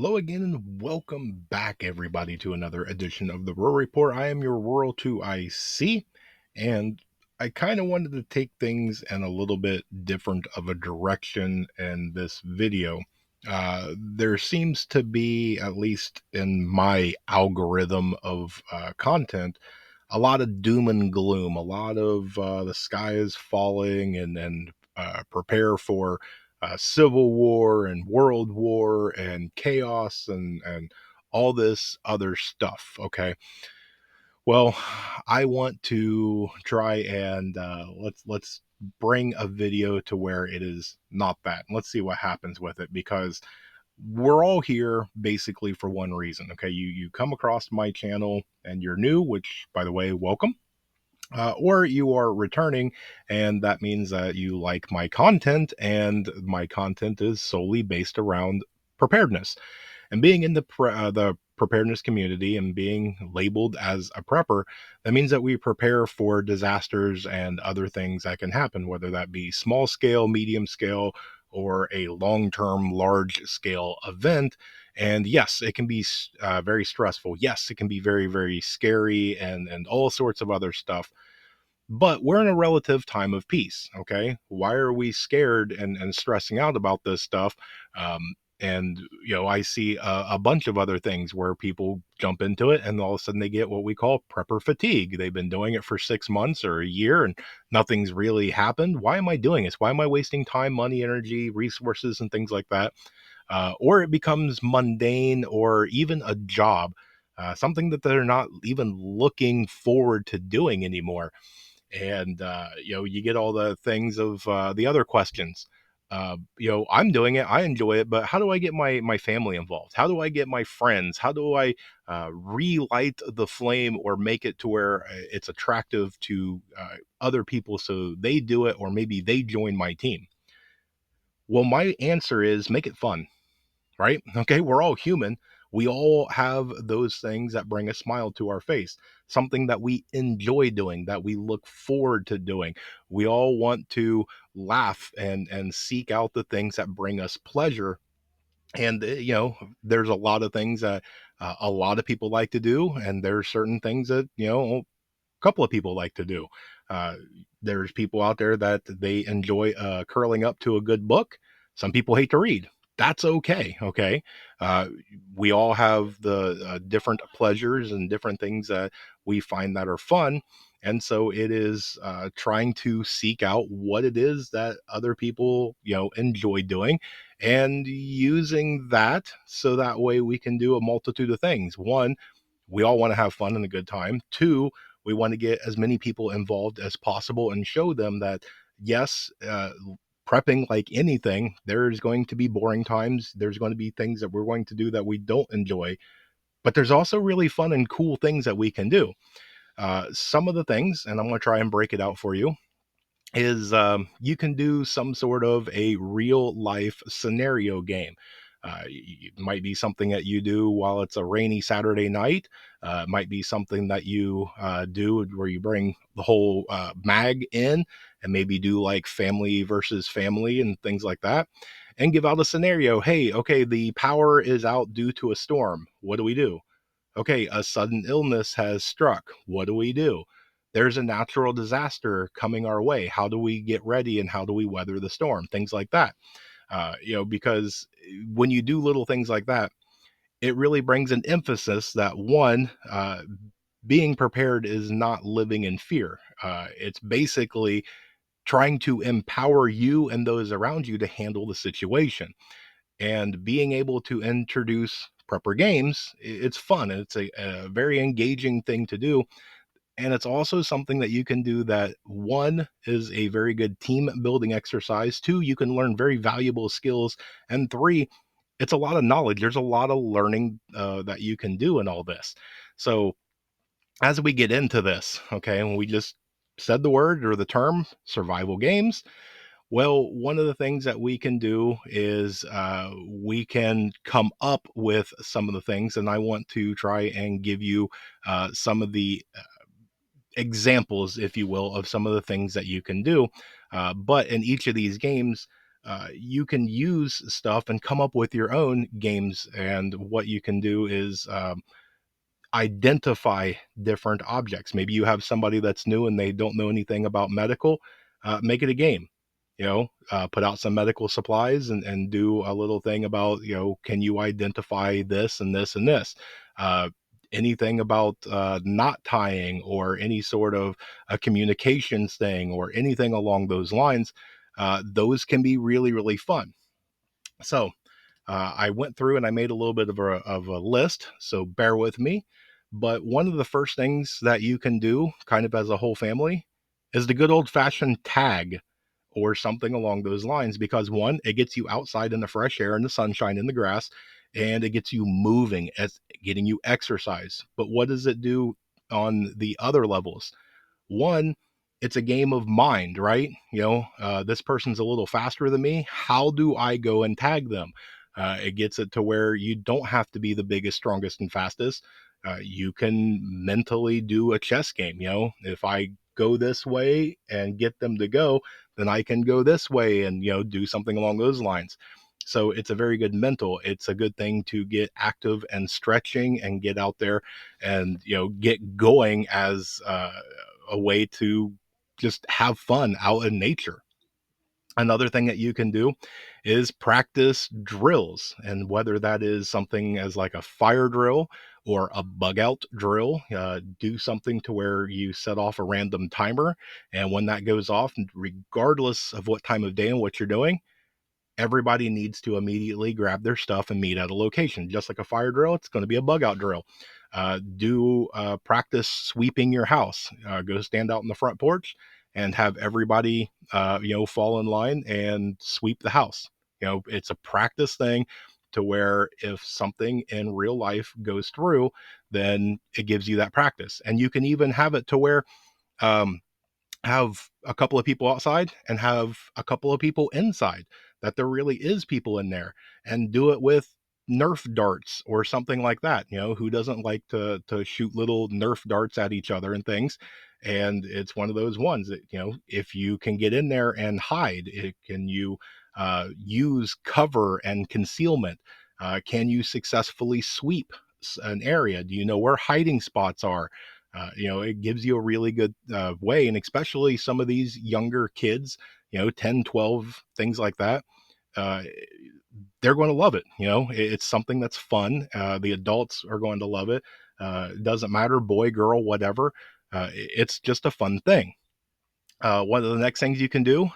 Hello again and welcome back, everybody, to another edition of the Rural Report. I am your Rural 2IC, and I kind of wanted to take things in a little bit different of a direction in this video. There seems to be, at least in my algorithm of content, a lot of doom and gloom, a lot of the sky is falling and prepare for civil war and world war and chaos and all this other stuff. Okay, well, I want to try and let's bring a video to where it is not that. Let's see what happens with it, because we're all here basically for one reason. Okay, you come across my channel and you're new, which, by the way, welcome. Or you are returning, and that means that you like my content, and my content is solely based around preparedness. And being in the preparedness community and being labeled as a prepper, that means that we prepare for disasters and other things that can happen, whether that be small scale, medium scale, or a long term, large scale event. And yes, it can be very stressful. Yes, it can be very, very scary and all sorts of other stuff, but we're in a relative time of peace. Okay, why are we scared and stressing out about this stuff? And I see a bunch of other things where people jump into it and all of a sudden they get what we call prepper fatigue. They've been doing it for 6 months or a year and nothing's really happened. Why am I doing this? Why am I wasting time, money, energy, resources, and things like that? Or it becomes mundane or even a job, something that they're not even looking forward to doing anymore. And you get all the things of the other questions. I'm doing it, I enjoy it, but how do I get my family involved? How do I get my friends? How do I relight the flame or make it to where it's attractive to other people so they do it, or maybe they join my team? Well, my answer is make it fun, right? Okay, we're all human. We all have those things that bring a smile to our face, something that we enjoy doing, that we look forward to doing. We all want to laugh and seek out the things that bring us pleasure. And there's a lot of things that a lot of people like to do, and there's certain things that a couple of people like to do. Uh, there's people out there that they enjoy curling up to a good book. Some people hate to read. That's okay. Okay. Uh, we all have the different pleasures and different things that we find that are fun. And so it is trying to seek out what it is that other people, enjoy doing, and using that so that way we can do a multitude of things. One, we all want to have fun and a good time. Two, we want to get as many people involved as possible and show them that, yes, prepping, like anything, there's going to be boring times. There's going to be things that we're going to do that we don't enjoy, but there's also really fun and cool things that we can do. Some of the things, and I'm going to try and break it out for you, is you can do some sort of a real life scenario game. It might be something that you do while it's a rainy Saturday night. It might be something that you do where you bring the whole mag in and maybe do like family versus family and things like that, and give out a scenario. Hey, okay, the power is out due to a storm. What do we do? Okay, a sudden illness has struck. What do we do? There's a natural disaster coming our way. How do we get ready and how do we weather the storm? Things like that. Because when you do little things like that, it really brings an emphasis that, one, being prepared is not living in fear. It's basically trying to empower you and those around you to handle the situation, and being able to introduce prepper games. It's fun and it's a very engaging thing to do, and it's also something that you can do that, one, is a very good team building exercise. Two, you can learn very valuable skills. And three, it's a lot of knowledge. There's a lot of learning that you can do in all this. So as we get into this, okay, and we just said the word or the term survival games, well, one of the things that we can do is we can come up with some of the things, and I want to try and give you some of the examples, if you will, of some of the things that you can do. But in each of these games, you can use stuff and come up with your own games. And what you can do is identify different objects. Maybe you have somebody that's new and they don't know anything about medical. Make it a game. Put out some medical supplies and do a little thing about, can you identify this and this and this? Uh, Anything about knot tying or any sort of a communications thing or anything along those lines. Those can be really, really fun. So I went through and I made a little bit of a list, so bear with me. But one of the first things that you can do, kind of as a whole family, is the good old fashioned tag or something along those lines. Because one, it gets you outside in the fresh air and the sunshine in the grass, and it gets you moving, it's getting you exercise. But what does it do on the other levels? One, it's a game of mind, right? This person's a little faster than me. How do I go and tag them? It gets it to where you don't have to be the biggest, strongest, and fastest. You can mentally do a chess game. If I go this way and get them to go, then I can go this way and, do something along those lines. So it's a very good mental. It's a good thing to get active and stretching and get out there and, get going as a way to just have fun out in nature. Another thing that you can do is practice drills, and whether that is something as like a fire drill or a bug out drill, do something to where you set off a random timer, and when that goes off, regardless of what time of day and what you're doing, everybody needs to immediately grab their stuff and meet at a location. Just like a fire drill, it's going to be a bug out drill. Do practice sweeping your house. Go stand out in the front porch and have everybody, fall in line and sweep the house. It's a practice thing to where if something in real life goes through, then it gives you that practice. And you can even have it to where, um, have a couple of people outside and have a couple of people inside, that there really is people in there, and do it with nerf darts or something like that. Who doesn't like to shoot little nerf darts at each other and things? And it's one of those ones that, if you can get in there and hide, can you use cover and concealment? Can you successfully sweep an area? Do you know where hiding spots are? It gives you a really good way. And especially some of these younger kids, 10, 12, things like that, uh, they're going to love it. It's something that's fun. The adults are going to love it. It doesn't matter, boy, girl, whatever. It's just a fun thing. One of the next things you can do,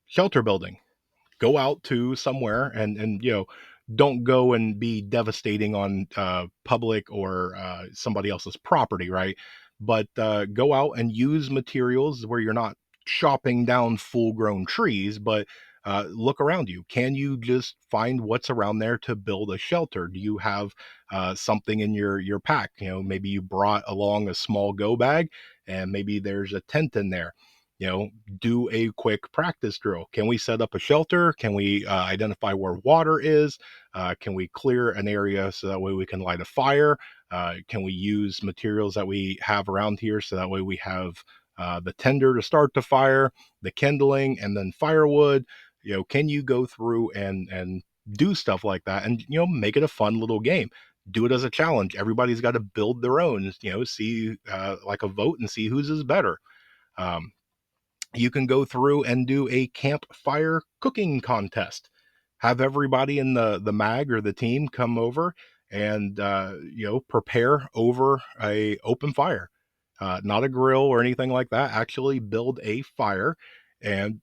shelter building. Go out to somewhere and don't go and be devastating on public or somebody else's property, right? But go out and use materials where you're not chopping down full grown trees, but look around you. Can you just find what's around there to build a shelter? Do you have something in your pack? Maybe you brought along a small go bag and maybe there's a tent in there. Do a quick practice drill. Can we set up a shelter? Can we identify where water is? Can we clear an area so that way we can light a fire? Can we use materials that we have around here so that way we have the tinder to start the fire, the kindling, and then firewood? Can you go through and do stuff like that and make it a fun little game? Do it as a challenge. Everybody's got to build their own. See like a vote and see whose is better. Um, you can go through and do a campfire cooking contest. Have everybody in the mag or the team come over and prepare over a open fire, not a grill or anything like that. Actually, build a fire and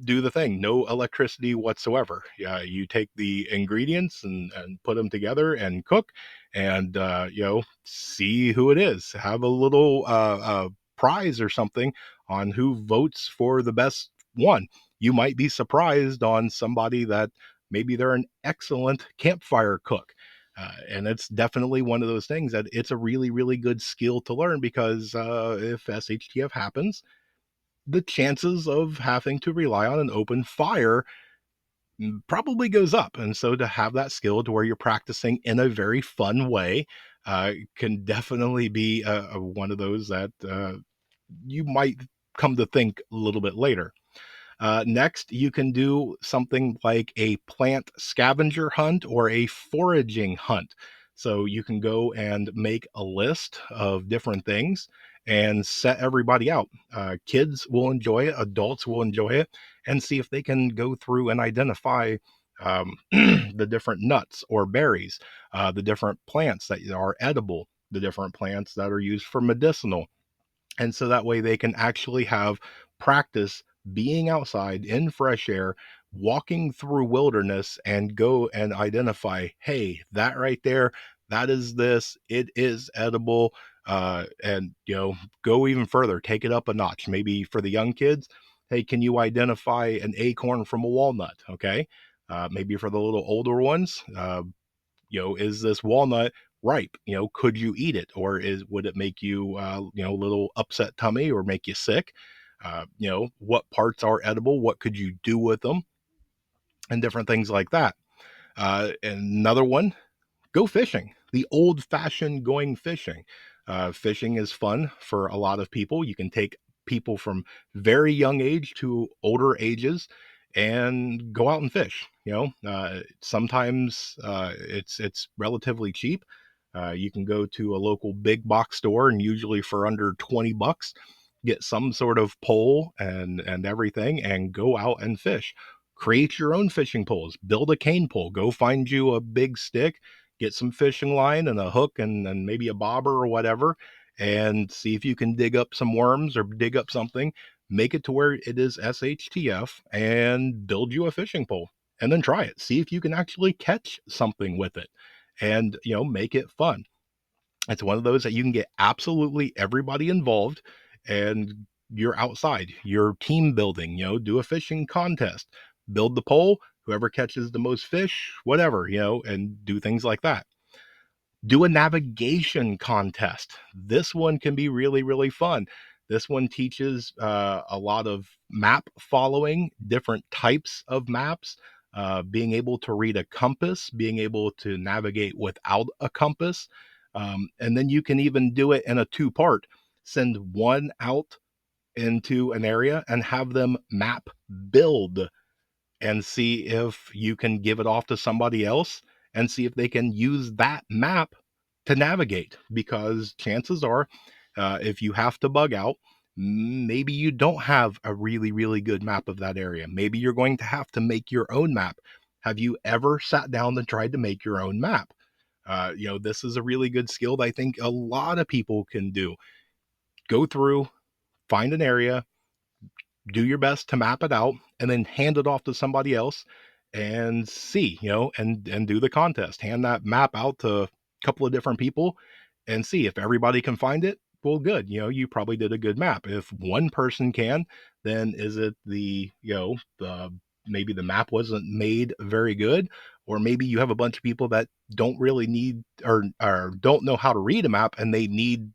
do the thing. No electricity whatsoever. Yeah, you take the ingredients and put them together and cook, and see who it is. Have a little prize or something on who votes for the best one. You might be surprised on somebody that maybe they're an excellent campfire cook. And it's definitely one of those things that it's a really, really good skill to learn, because if SHTF happens, the chances of having to rely on an open fire probably goes up. And so to have that skill to where you're practicing in a very fun way can definitely be one of those that you might come to think a little bit later. Next, you can do something like a plant scavenger hunt or a foraging hunt. So you can go and make a list of different things and set everybody out. Kids will enjoy it, adults will enjoy it, and see if they can go through and identify the different nuts or berries, the different plants that are edible, the different plants that are used for medicinal, and so that way they can actually have practice being outside in fresh air, walking through wilderness, and go and identify, hey, that right there, that is this, it is edible. And go even further, take it up a notch. Maybe for the young kids, hey, can you identify an acorn from a walnut? Okay. Maybe for the little older ones, is this walnut ripe? Could you eat it, or would it make you a little upset tummy or make you sick? What parts are edible? What could you do with them? And different things like that. And another one, go fishing. The old fashioned going fishing. Fishing is fun for a lot of people. You can take people from very young age to older ages and go out and fish. Sometimes it's relatively cheap. You can go to a local big box store and usually for under $20 get some sort of pole and everything and go out and fish. Create your own fishing poles. Build a cane pole. Go find you a big stick, get some fishing line and a hook and maybe a bobber or whatever, and see if you can dig up some worms or dig up something. Make it to where it is SHTF and build you a fishing pole, and then try it. See if you can actually catch something with it, and make it fun. It's one of those that you can get absolutely everybody involved, and you're outside, you're team building, do a fishing contest, build the pole, whoever catches the most fish, whatever, and do things like that. Do a navigation contest. This one can be really, really fun. This one teaches a lot of map following, different types of maps, being able to read a compass, being able to navigate without a compass. And then you can even do it in a two-part. Send one out into an area and have them map build and see if you can give it off to somebody else and see if they can use that map to navigate. Because chances are, if you have to bug out, maybe you don't have a really, really good map of that area. Maybe you're going to have to make your own map. Have you ever sat down and tried to make your own map? This is a really good skill that I think a lot of people can do. Go through, find an area, do your best to map it out, and then hand it off to somebody else and see, and do the contest. Hand that map out to a couple of different people and see if everybody can find it. Well, good. You probably did a good map. If one person can, then is it the maybe the map wasn't made very good, or maybe you have a bunch of people that don't really need or don't know how to read a map and they need,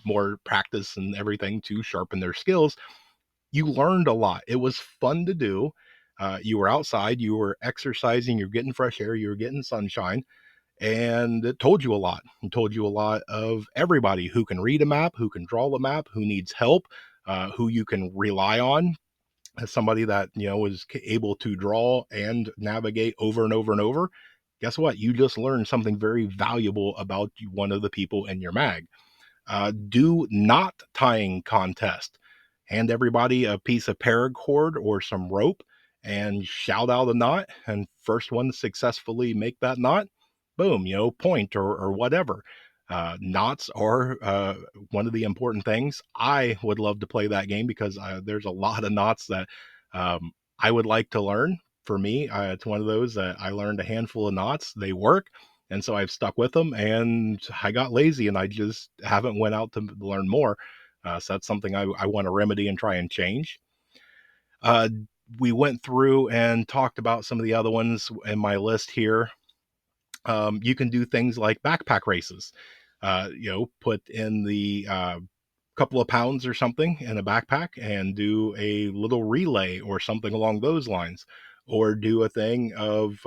more practice and everything to sharpen their skills. You learned a lot. It was fun to do. You were outside, you were exercising, you're getting fresh air, you were getting sunshine, and it told you a lot. It told you a lot of everybody who can read a map, who can draw a map, who needs help, who you can rely on as somebody that is able to draw and navigate over and over and over. Guess what? You just learned something very valuable about one of the people in your mag. Do not tying contest. Hand everybody a piece of paracord or some rope and shout out a knot. And first one to successfully make that knot, boom, point or whatever. Knots are one of the important things. I would love to play that game because there's a lot of knots that I would like to learn. For me, it's one of those that I learned a handful of knots. They work, and so I've stuck with them, and I got lazy and I just haven't went out to learn more. So that's something I want to remedy and try and change. uh, we went through and talked about some of the other ones in my list here. You can do things like backpack races. Put in the couple of pounds or something in a backpack and do a little relay or something along those lines, or do a thing of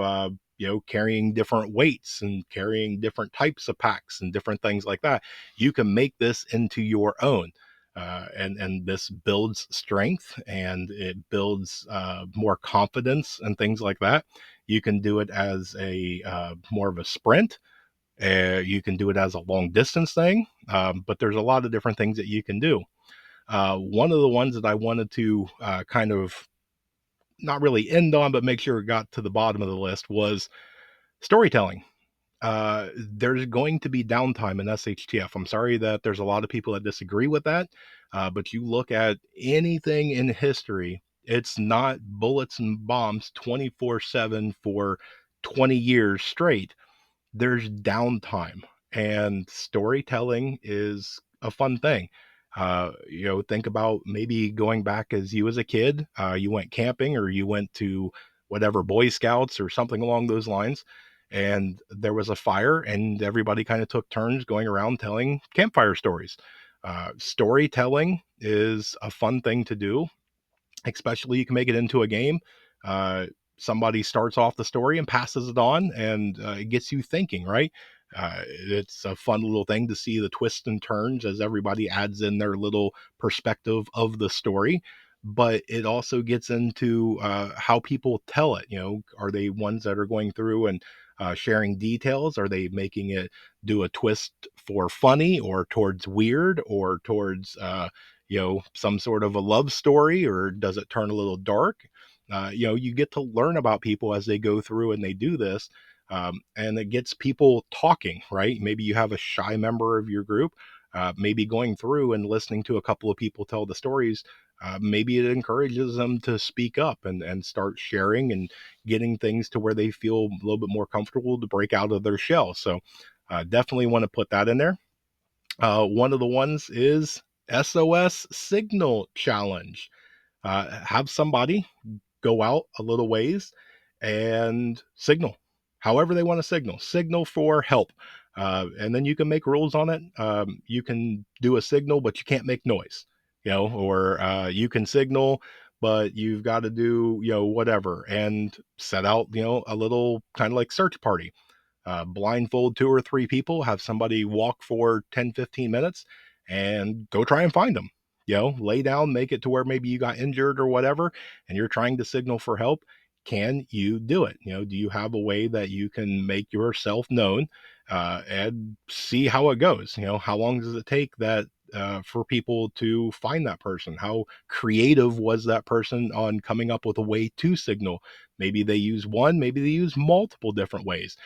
carrying different weights and carrying different types of packs and different things like that. You can make this into your own. and this builds strength and it builds more confidence and things like that. You can do it as a more of a sprint. You can do it as a long distance thing, but there's a lot of different things that you can do. One of the ones that I wanted to kind of not really end on, but make sure it got to the bottom of the list was storytelling. There's going to be downtime in SHTF. I'm sorry that there's a lot of people that disagree with that, but you look at anything in history, it's not bullets and bombs 24/7 for 20 years straight. There's downtime, and storytelling is a fun thing. Think about maybe going back as you as a kid, you went camping or you went to whatever Boy Scouts or something along those lines, and there was a fire, and everybody kind of took turns going around telling campfire stories. Storytelling is a fun thing to do, especially you can make it into a game. Uh, Somebody starts off the story and passes it on, and it gets you thinking, right? It's a fun little thing to see the twists and turns as everybody adds in their little perspective of the story. But it also gets into how people tell it. Are they ones that are going through and sharing details? Are they making it do a twist for funny or towards weird or towards some sort of a love story, or does it turn a little dark? You get to learn about people as they go through and they do this. And it gets people talking, right? Maybe you have a shy member of your group, maybe going through and listening to a couple of people tell the stories. Maybe it encourages them to speak up and start sharing and getting things to where they feel a little bit more comfortable to break out of their shell. So definitely want to put that in there. One of the ones is SOS Signal Challenge. Have somebody go out a little ways and signal however they want to signal for help. And then you can make rules on it. You can do a signal, but you can't make noise, or you can signal, but you've got to do, whatever, and set out, a little kind of like search party. Blindfold two or three people, have somebody walk for 10, 15 minutes and go try and find them. Lay down, make it to where maybe you got injured or whatever, and you're trying to signal for help. Can you do it? Do you have a way that you can make yourself known and see how it goes? How long does it take that for people to find that person? How creative was that person on coming up with a way to signal? Maybe they use one, maybe they use multiple different ways,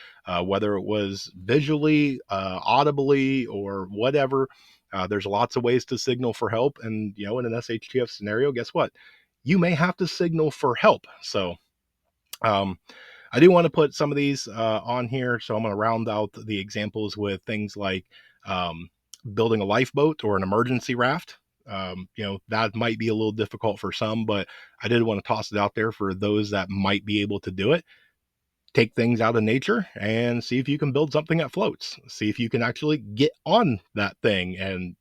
whether it was visually, audibly, or whatever. There's lots of ways to signal for help. And, in an SHTF scenario, guess what? You may have to signal for help. So, um, I do want to put some of these on here. So I'm going to round out the examples with things like building a lifeboat or an emergency raft. That might be a little difficult for some, but I did want to toss it out there for those that might be able to do it. Take things out of nature and see if you can build something that floats. See if you can actually get on that thing and,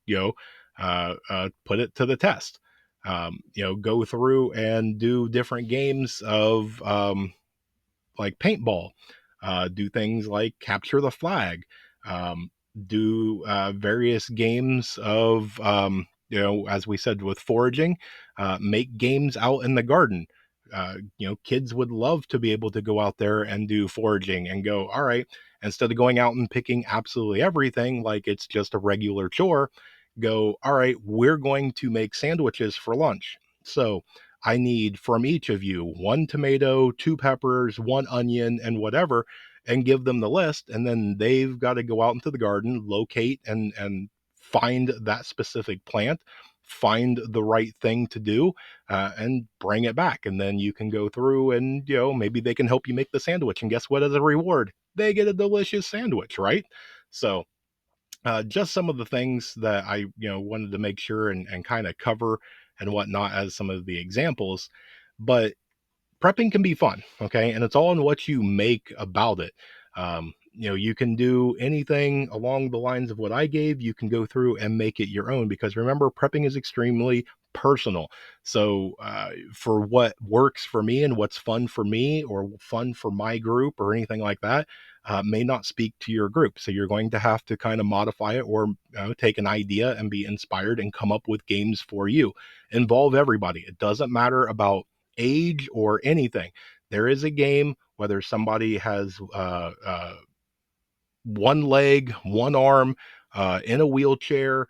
put it to the test. Go through and do different games of, like paintball, do things like capture the flag, um, do various games of, as we said with foraging, make games out in the garden. Kids would love to be able to go out there and do foraging and go, all right, instead of going out and picking absolutely everything like it's just a regular chore, go, all right, we're going to make sandwiches for lunch. So I need from each of you one tomato, two peppers, one onion, and whatever, and give them the list. And then they've got to go out into the garden, locate and find that specific plant, find the right thing to do, and bring it back. And then you can go through and, maybe they can help you make the sandwich. And guess what? As a reward, they get a delicious sandwich, right? So, just some of the things that I, wanted to make sure and kind of cover and whatnot as some of the examples. But prepping can be fun, okay? And it's all in what you make about it. You can do anything along the lines of what I gave. You can go through and make it your own, because remember, prepping is extremely personal. So, for what works for me and what's fun for me or fun for my group or anything like that, may not speak to your group. So you're going to have to kind of modify it, or take an idea and be inspired and come up with games for you. Involve everybody. It doesn't matter about age or anything. There is a game, whether somebody has one leg, one arm, in a wheelchair.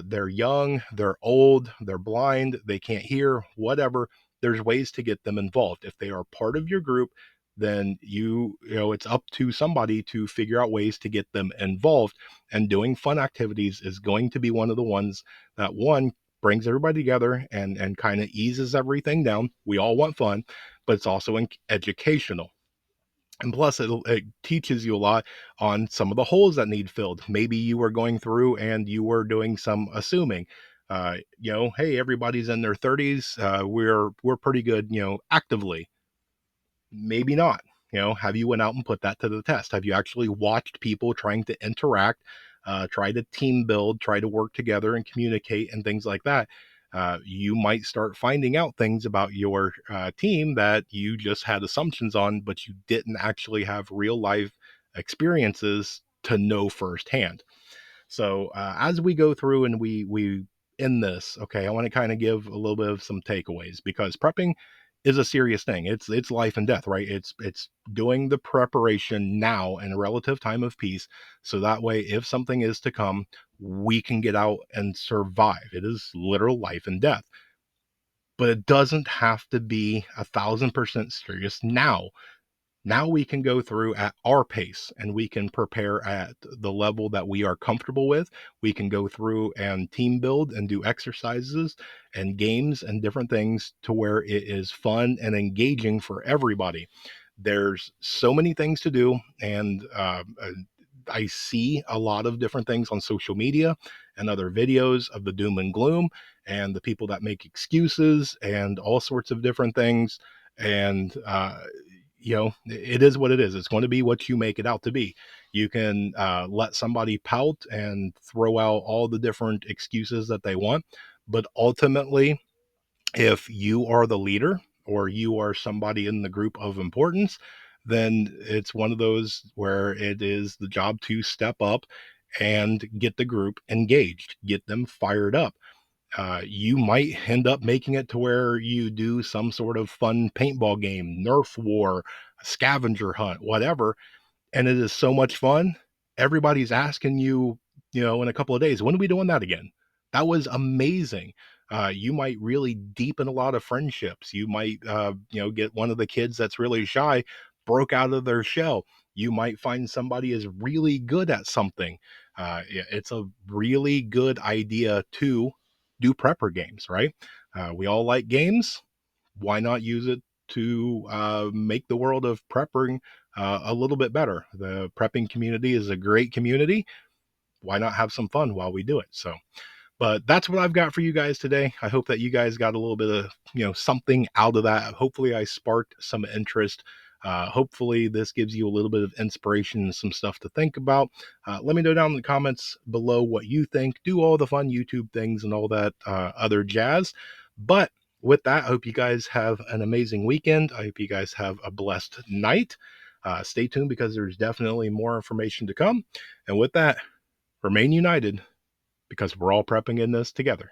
They're young, they're old, they're blind, they can't hear, whatever. There's ways to get them involved. If they are part of your group, then it's up to somebody to figure out ways to get them involved. And doing fun activities is going to be one of the ones that, one, brings everybody together and kind of eases everything down. We all want fun, but it's also educational. And plus, it teaches you a lot on some of the holes that need filled. Maybe you were going through and you were doing some assuming. Hey, everybody's in their 30s. We're pretty good, actively. Maybe not. Have you went out and put that to the test? Have you actually watched people trying to interact, try to team build, try to work together and communicate and things like that? You might start finding out things about your team that you just had assumptions on, but you didn't actually have real life experiences to know firsthand. So as we go through and we end this, okay, I want to kind of give a little bit of some takeaways, because prepping is a serious thing. It's life and death, right? It's doing the preparation now in a relative time of peace, so that way, if something is to come, we can get out and survive. It is literal life and death, but it doesn't have to be 1,000% serious now. Now we can go through at our pace and we can prepare at the level that we are comfortable with. We can go through and team build and do exercises and games and different things to where it is fun and engaging for everybody. There's so many things to do, and I see a lot of different things on social media and other videos of the doom and gloom and the people that make excuses and all sorts of different things. And it is what it is. It's going to be what you make it out to be. You can let somebody pout and throw out all the different excuses that they want, but ultimately, if you are the leader or you are somebody in the group of importance, then it's one of those where it is the job to step up and get the group engaged, get them fired up. You might end up making it to where you do some sort of fun paintball game, Nerf war, scavenger hunt, whatever, and it is so much fun. Everybody's asking you, in a couple of days, when are we doing that again? That was amazing. You might really deepen a lot of friendships. You might, get one of the kids that's really shy, broke out of their shell. You might find somebody is really good at something. It's a really good idea to do prepper games, right? We all like games. Why not use it to make the world of prepping a little bit better? The prepping community is a great community. Why not have some fun while we do it? So, but that's what I've got for you guys today. I hope that you guys got a little bit of, something out of that. Hopefully I sparked some interest. Hopefully this gives you a little bit of inspiration and some stuff to think about. Let me know down in the comments below what you think. Do all the fun YouTube things and all that other jazz. But with that, I hope you guys have an amazing weekend. I hope you guys have a blessed night. Stay tuned, because there's definitely more information to come. And with that, remain united, because we're all prepping in this together.